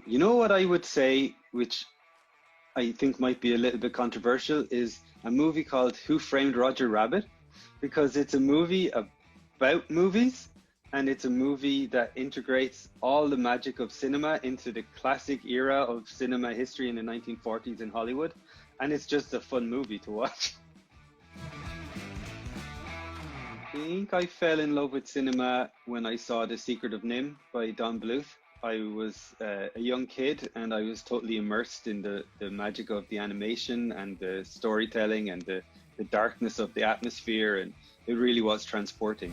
You know what I would say, which I think might be a little bit controversial, is a movie called Who Framed Roger Rabbit, because it's a movie about movies, and it's a movie that integrates all the magic of cinema into the classic era of cinema history in the 1940s in Hollywood, and it's just a fun movie to watch. I think I fell in love with cinema when I saw The Secret of Nim by Don Bluth. I was a young kid and I was totally immersed in the magic of the animation and the storytelling and the darkness of the atmosphere, and it really was transporting.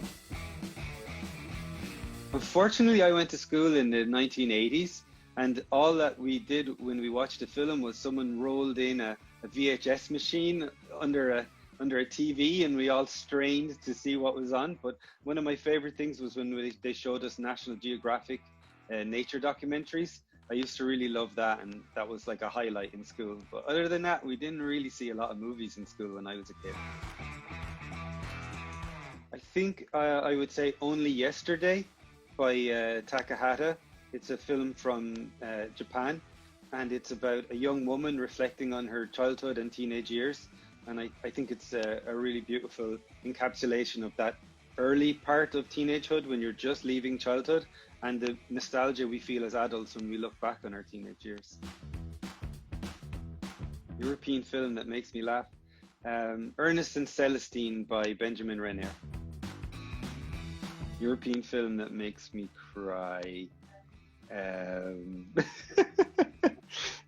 Unfortunately, I went to school in the 1980s, and all that we did when we watched the film was someone rolled in a VHS machine under a TV, and we all strained to see what was on. But one of my favorite things was when they showed us National Geographic nature documentaries. I used to really love that, and that was like a highlight in school. But other than that, we didn't really see a lot of movies in school when I was a kid. I think I would say Only Yesterday by Takahata. It's a film from Japan, and it's about a young woman reflecting on her childhood and teenage years. And I think it's a really beautiful encapsulation of that early part of teenagehood when you're just leaving childhood, and the nostalgia we feel as adults when we look back on our teenage years. European film that makes me laugh. Ernest and Celestine by Benjamin Renner. European film that makes me cry.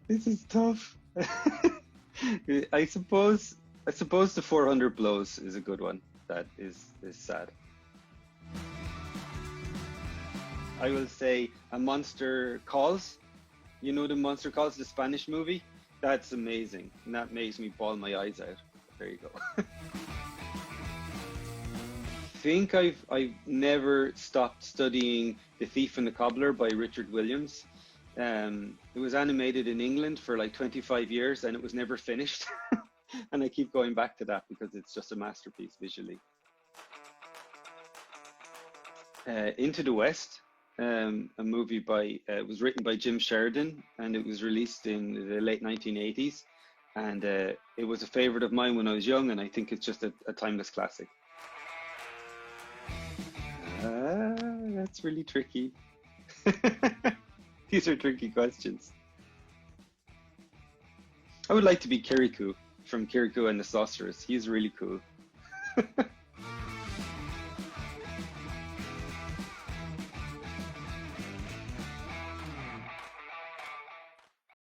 This is tough. I suppose The 400 Blows is a good one. That is sad. I will say A Monster Calls. You know The Monster Calls, the Spanish movie? That's amazing. And that makes me bawl my eyes out. There you go. I think I've never stopped studying The Thief and the Cobbler by Richard Williams. It was animated in England for like 25 years and it was never finished. And I keep going back to that because it's just a masterpiece visually. Into the West, a movie it was written by Jim Sheridan and it was released in the late 1980s. And it was a favorite of mine when I was young, and I think it's just a timeless classic. That's really tricky. These are tricky questions. I would like to be Kirikou from Kirikou and the Sorceress. He's really cool.